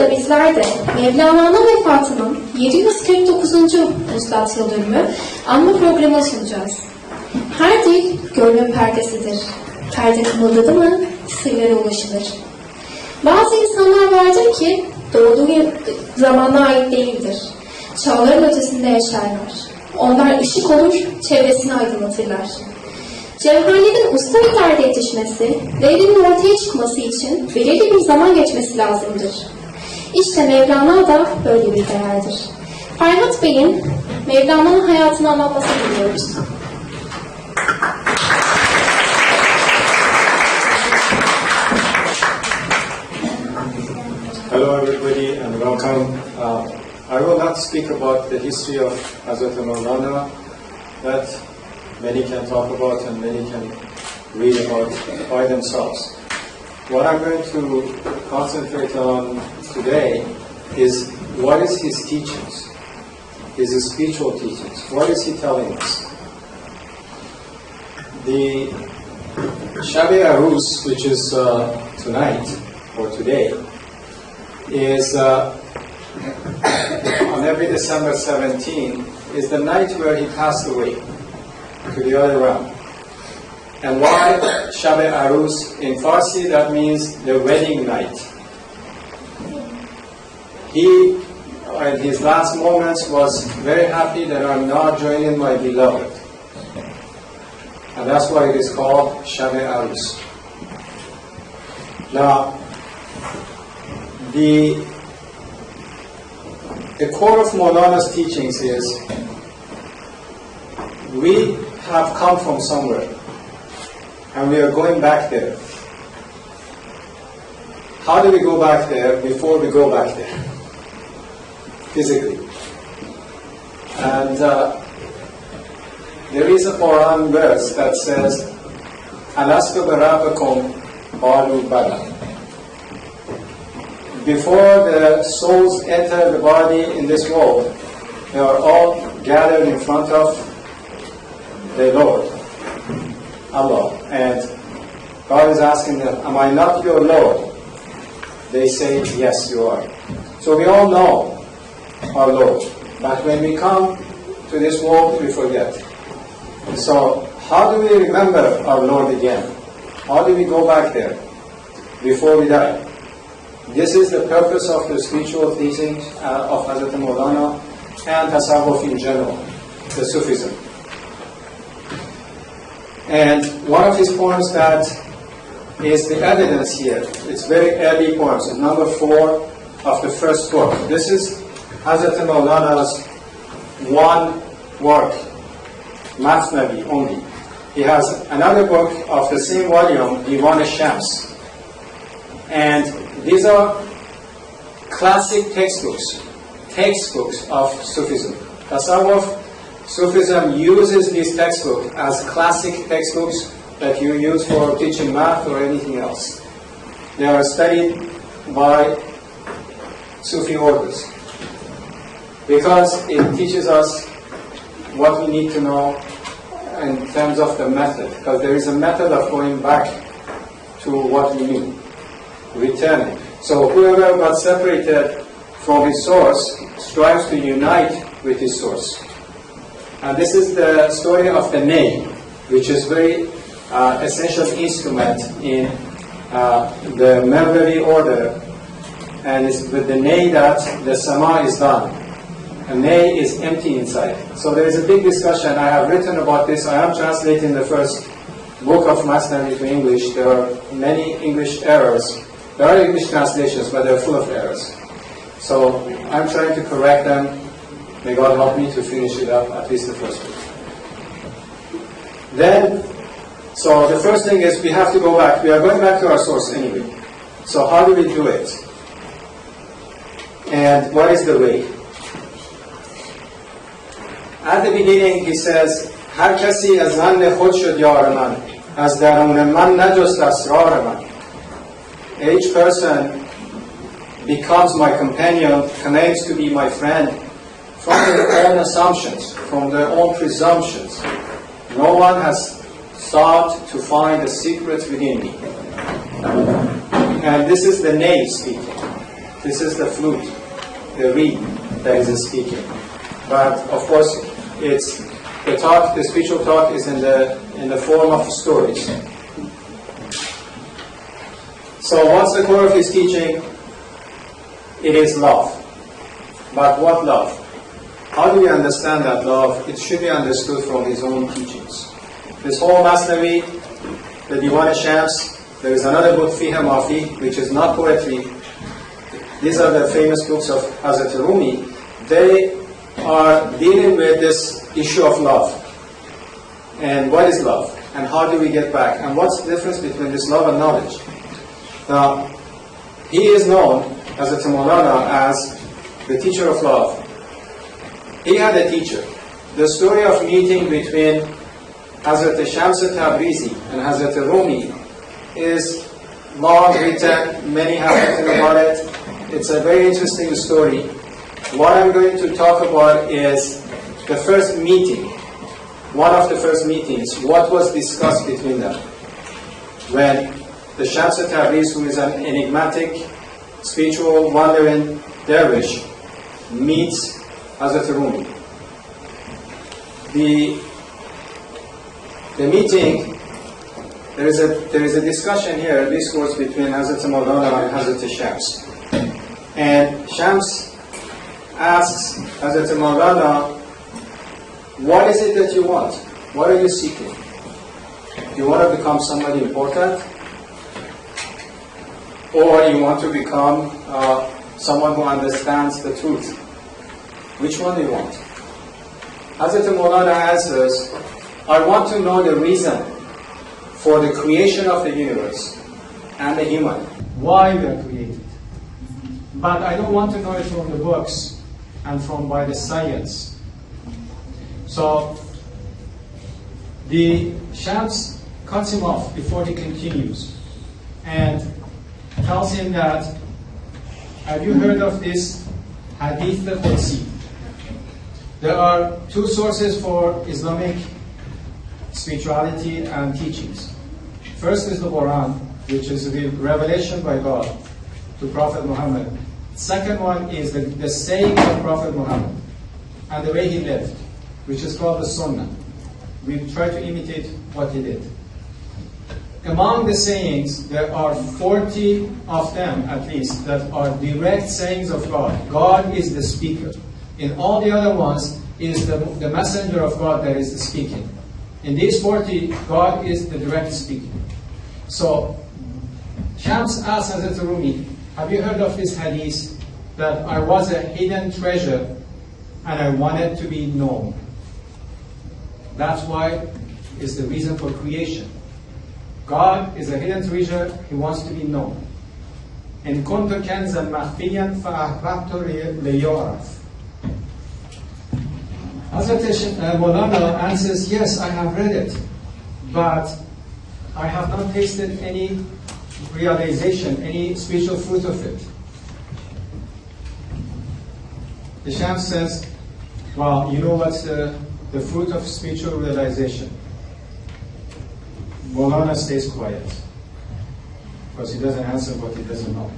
burada bizler de Mevlana'nın vefatının 749. Vuslat Yıl Dönümü anma programı sunacağız. Her dil gönlün perdesidir. Perde kımıldadı mı sırlara ulaşılır. Bazı insanlar vardır ki doğduğu zamana ait değildir. Çağların ötesinde yaşarlar. Onlar ışık olur, çevresini aydınlatırlar. Cevherlerin usta idare yetişmesi ve evrenin ortaya çıkması için belirli bir zaman geçmesi lazımdır. İşte Mevlana da böyle bir değerdir. Ferhat Bey'in Mevlana'nın hayatını anlatmasını diliyoruz. Hello everybody and welcome. I will not speak about the history of Hazrat Maulana that many can talk about and many can read about by themselves. What I'm going to concentrate on today is what is his teachings, his spiritual teachings. What is he telling us? The Shab Arus, which is tonight or today, is on every December 17 is the night where he passed away to the other realm. And why Shab Arus? In Farsi that means the wedding night. He, in his last moments, was very happy that I'm now joining my beloved. And that's why it is called Shab Arus. Now, the core of Maulana's teachings is we have come from somewhere and we are going back there. How do we go back there before we go back there? Physically. And there is a Quran verse that says, Alastu barabakum qalu bala. Before the souls enter the body in this world, they are all gathered in front of the Lord, Allah. And God is asking them, am I not your Lord? They say, yes, you are. So we all know our Lord. But when we come to this world, we forget. So how do we remember our Lord again? How do we go back there before we die? This is the purpose of the spiritual teachings of Hazrat Maulana and Tasawwuf in general, the Sufism. And one of his poems that is the evidence here, it's very early poems, it's number 4 of the first book. This is Hazrat Maulana's one work, Masnavi only. He has another book of the same volume, Diwan-e-Shams. And these are classic textbooks of Sufism. Tasawwuf, Sufism uses these textbooks as classic textbooks that you use for teaching math or anything else. They are studied by Sufi orders because it teaches us what we need to know in terms of the method, because there is a method of going back to what we knew. Returning. So whoever got separated from his source strives to unite with his source. And this is the story of the ney, which is very essential instrument in the Mevlevi order. And it's with the ney that the sama is done. A ney is empty inside. So there is a big discussion. I have written about this. I am translating the first book of Masnavi to English. There are many English errors. There are English translations, but they're full of errors. So I'm trying to correct them. May God help me to finish it up, at least the first book. Then, so the first thing is we have to go back. We are going back to our source anyway. So how do we do it? And what is the way? At the beginning he says, هر کسی از ظن خود شد یار من از درون من نجست اسرار من. Each person becomes my companion, claims to be my friend from their own assumptions, from their own presumptions. No one has sought to find the secret within me. And this is the ney speaking. This is the flute, the reed that is speaking. But of course, it's the talk, the spiritual talk is in the form of stories. So what's the core of his teaching? It is love. But what love? How do we understand that love? It should be understood from his own teachings. This whole Masnavi, the Diwan Shams, there is another book, Fiha Mafi, which is not poetry. These are the famous books of Hazrat Rumi. They are dealing with this issue of love. And what is love? And how do we get back? And what's the difference between this love and knowledge? Now, he is known, Hazrat Maulana, as the teacher of love. He had a teacher. The story of meeting between Hazrat Shams Tabrizi and Hazrat Rumi is long written, many have written about it. It's a very interesting story. What I'm going to talk about is the first meeting, one of the first meetings, what was discussed between them. When the Shams Tabriz, who is an enigmatic, spiritual, wandering dervish, meets Hazrat Rumi. The meeting, there is a discussion here, a discourse between Hazrat Maulana and Hazrat Shams. And Shams asks Hazrat Maulana, what is it that you want? What are you seeking? Do you want to become somebody important? Or you want to become someone who understands the truth? Which one do you want? Hazrat Maulana answers, I want to know the reason for the creation of the universe and the human. Why we are created. But I don't want to know it from the books and from by the science. So the Shams cuts him off before he continues and tells him that, have you heard of this Hadith al-Qudsi? There are two sources for Islamic spirituality and teachings. First is the Quran, which is the revelation by God to Prophet Muhammad. Second one is the saying of Prophet Muhammad and the way he lived, which is called the Sunnah. We try to imitate what he did. Among the sayings, there are 40 of them at least that are direct sayings of God. God is the speaker. In all the other ones, is the messenger of God that is speaking. In these 40, God is the direct speaker. So, Shams asked Hazrat Rumi, have you heard of this hadith that I was a hidden treasure and I wanted to be known? That's why is the reason for creation. God is a hidden treasure, He wants to be known. إن كنت كنزا مخفيا فأحببت ليعرف. Hazrat Maulana answers, yes, I have read it, but I have not tasted any realization, any spiritual fruit of it. The Shams says, well, you know what's the fruit of spiritual realization? Maulana stays quiet, because he doesn't answer what he doesn't know.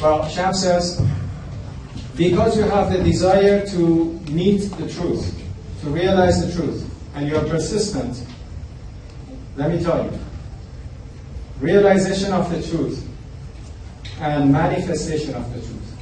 Well, Shams says, because you have the desire to meet the truth, to realize the truth, and you are persistent, let me tell you, realization of the truth and manifestation of the truth,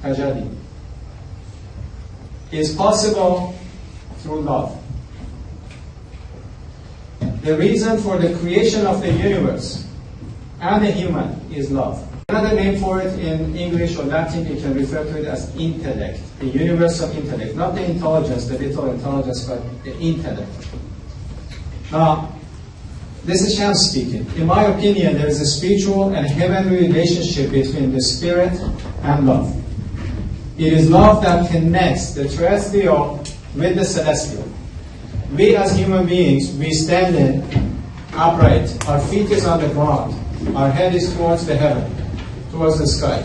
tajalli, is possible through love. The reason for the creation of the universe and the human is love. Another name for it in English or Latin, you can refer to it as intellect, the universe of intellect. Not the intelligence, the little intelligence, but the intellect. Now, this is Shams speaking. In my opinion, there is a spiritual and heavenly relationship between the spirit and love. It is love that connects the terrestrial with the celestial. We as human beings, we stand in upright. Our feet is on the ground. Our head is towards the heaven, towards the sky.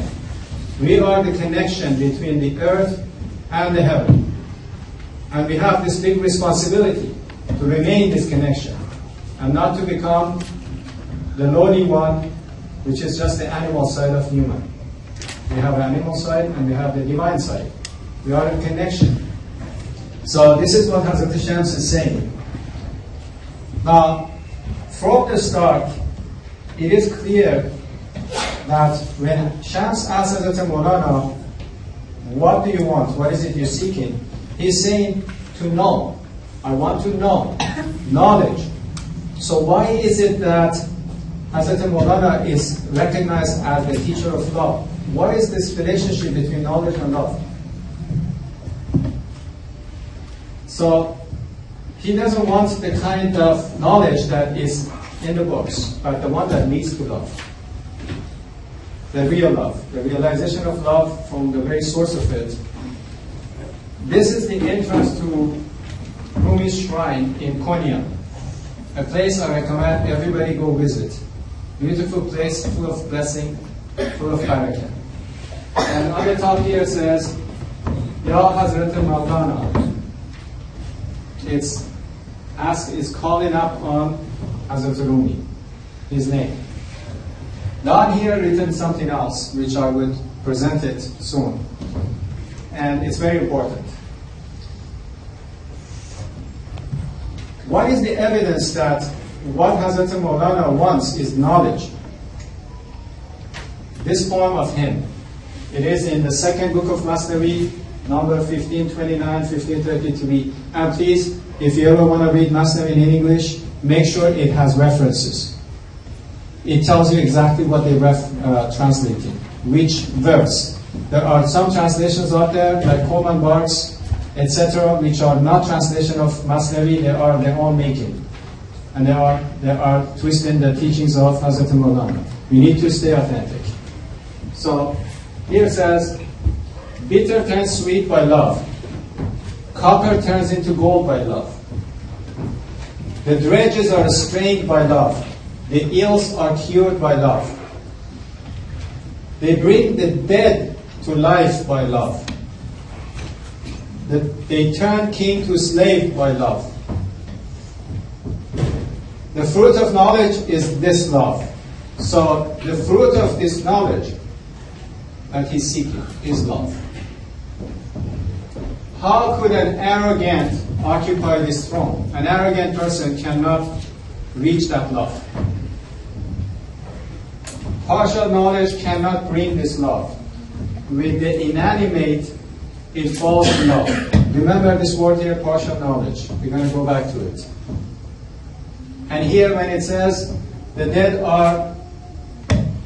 We are the connection between the earth and the heaven. And we have this big responsibility to remain in this connection and not to become the lowly one which is just the animal side of human. We have an animal side and we have the divine side. We are in connection. So this is what Hazrat Shams is saying. Now, from the start, it is clear that when Shams asks Hazrat Maulana, what do you want? What is it you're seeking? He's saying to know. I want to know. Knowledge. So why is it that Hazrat Maulana is recognized as the teacher of love? What is this relationship between knowledge and love? So he doesn't want the kind of knowledge that is in the books, but the one that leads to love. The real love, the realization of love from the very source of it. This is the entrance to Rumi's shrine in Konya, a place I recommend everybody go visit. Beautiful place, full of blessing, full of barakah. And on the top here says, Ya Hazrat Maulana. It's calling up on Hazrat Rumi, his name. Down here written something else, which I would present it soon. And it's very important. What is the evidence that what Hazrat Maulana wants is knowledge? This poem of him. It is in the second book of Masnavi, number 1529, 1533. And please, if you ever want to read Masnavi in English, make sure it has references. It tells you exactly what they translated, which verse. There are some translations out there, like Coleman Barks, etc., which are not translation of Masnavi, they are their own making. And they are twisting the teachings of Hazrat Maulana. We need to stay authentic. So, here it says, bitter turns sweet by love. Copper turns into gold by love. The dredges are strained by love. The eels are cured by love. They bring the dead to life by love. They turn king to slave by love. The fruit of knowledge is this love. So the fruit of this knowledge that he's seeking is love. How could an arrogant occupy this throne? An arrogant person cannot reach that love. Partial knowledge cannot bring this love. With the inanimate, it falls in love. Remember this word here, partial knowledge. We're going to go back to it. And here when it says, the dead are,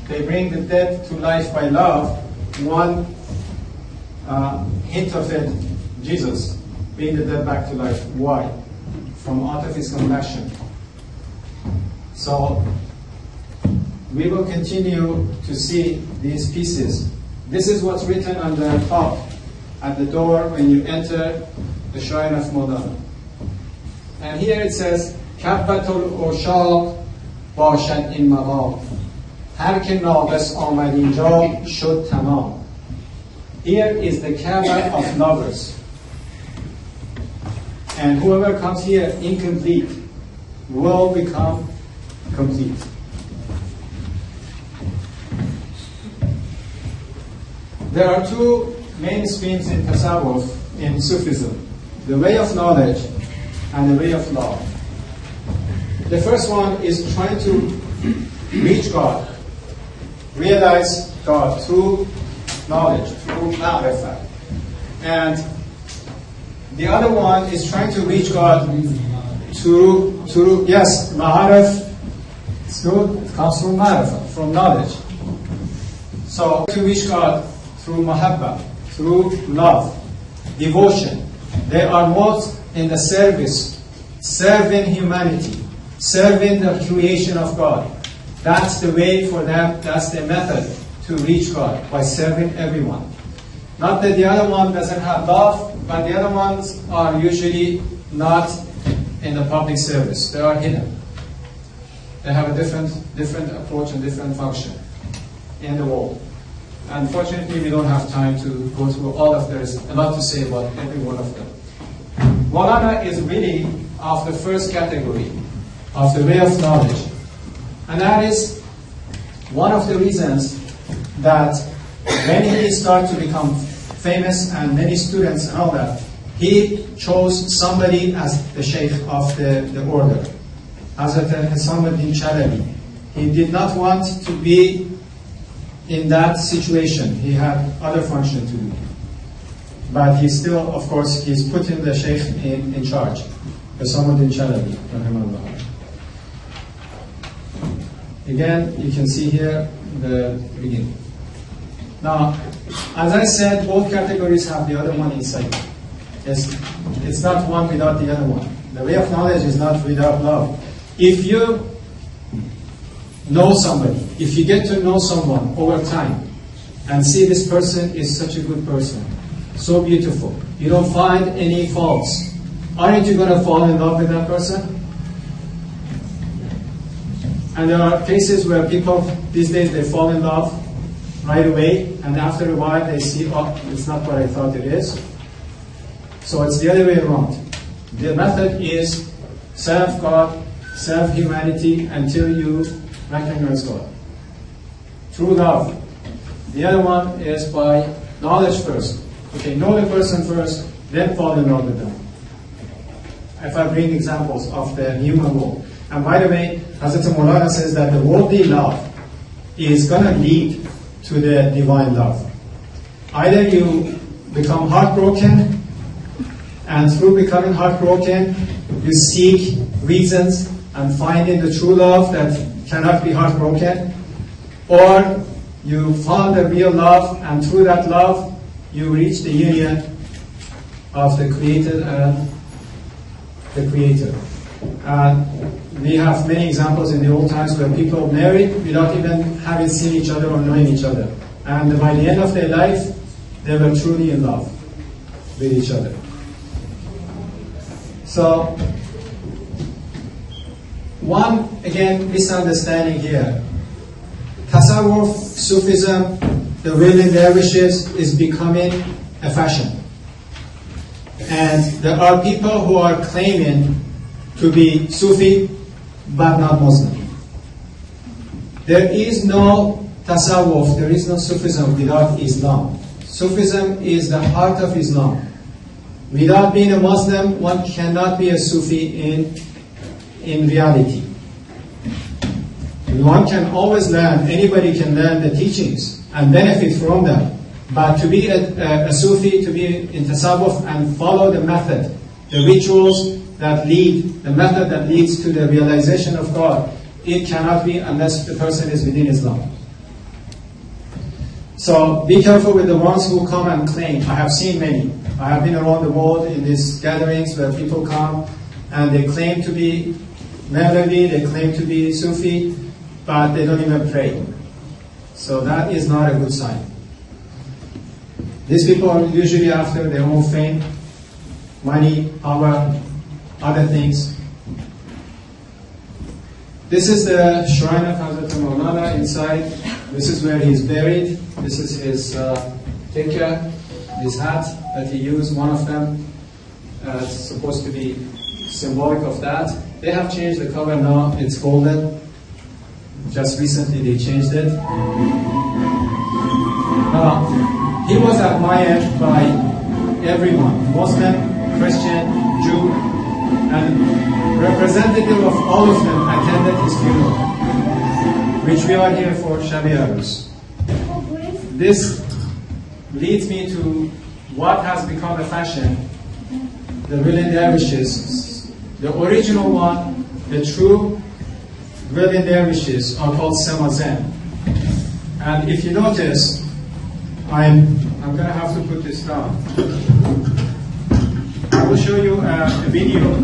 they bring the dead to life by love, one hint of it, Jesus, bring the dead back to life. Why? From out of his compassion. So, we will continue to see these pieces. This is what's written on the top, at the door when you enter the shrine of Maulana. And here it says, Kabbatul Urshad bashad in maqam. Har ke naqis amad inja shod tamam. Here is the Kaaba of lovers. And whoever comes here incomplete will become complete. There are two main streams in Tasawwuf, in Sufism. The way of knowledge and the way of love. The first one is trying to reach God, realize God through knowledge, through ma'rifah. And the other one is trying to reach God through yes, ma'arif, it comes from ma'rifah, from knowledge. So to reach God through mahabba, through love, devotion. They are both in the service, serving humanity, serving the creation of God. That's the way for them, that's the method to reach God, by serving everyone. Not that the other one doesn't have love, but the other ones are usually not in the public service. They are hidden. They have a different approach and different function in the world. Unfortunately, we don't have time to go through all of them. There's a lot to say about every one of them. Maulana is really of the first category, of the way of knowledge. And that is one of the reasons that when he started to become famous and many students and all that, he chose somebody as the sheikh of the order, Hazrat Hisamuddin Chalabi. He did not want to be in that situation. He had other function to do. But he still, of course, he's putting the sheikh in charge. Hisamuddin Chalabi, rahimahullah. Again, you can see here the beginning. Now, as I said, both categories have the other one inside. It's not one without the other one. The way of knowledge is not without love. If you know somebody, if you get to know someone over time and see this person is such a good person, so beautiful, you don't find any faults, aren't you going to fall in love with that person? And there are cases where people these days, they fall in love right away, and after a while they see, oh, it's not what I thought it is. So it's the other way around. The method is serve God, serve humanity until you recognize God. Through love. The other one is by knowledge first. Okay, know the person first, then fall in love with them. If I bring examples of the human world. And by the way, Hazrat Maulana says that the worldly love is going to lead to the divine love. Either you become heartbroken, and through becoming heartbroken, you seek reasons and finding the true love that cannot be heartbroken, or you found the real love, and through that love, you reach the union of the created and the creator. We have many examples in the old times where people married without even having seen each other or knowing each other. And by the end of their life, they were truly in love with each other. So, one, again, misunderstanding here. Tasawwuf, Sufism, the wheeling dervishes is becoming a fashion. And there are people who are claiming to be Sufi, but not Muslim. There is no Tasawwuf, there is no Sufism without Islam. Sufism is the heart of Islam. Without being a Muslim, one cannot be a Sufi in reality. One can always learn, anybody can learn the teachings and benefit from them. But to be a Sufi, to be in Tasawwuf and follow the method, the rituals that lead, the method that leads to the realization of God, it cannot be unless the person is within Islam. So be careful with the ones who come and claim. I have seen many. I have been around the world in these gatherings where people come and they claim to be Mevlevi, they claim to be Sufi, but they don't even pray. So that is not a good sign. These people are usually after their own fame, money, power, other things. This is the shrine of Hazrat Maulana inside. This is where he is buried. This is his tikka, his hat that he used, one of them. It's supposed to be symbolic of that. They have changed the cover now, it's golden. Just recently they changed it. Now, he was admired by everyone, Muslim, Christian, Jew, and representative of all of them attended his funeral, which we are here for Shab Arus. This leads me to what has become a fashion, the willing dervishes. The original one, the true willing dervishes are called Semazen. And if you notice, I'm going to have to put this down. I will show you a video.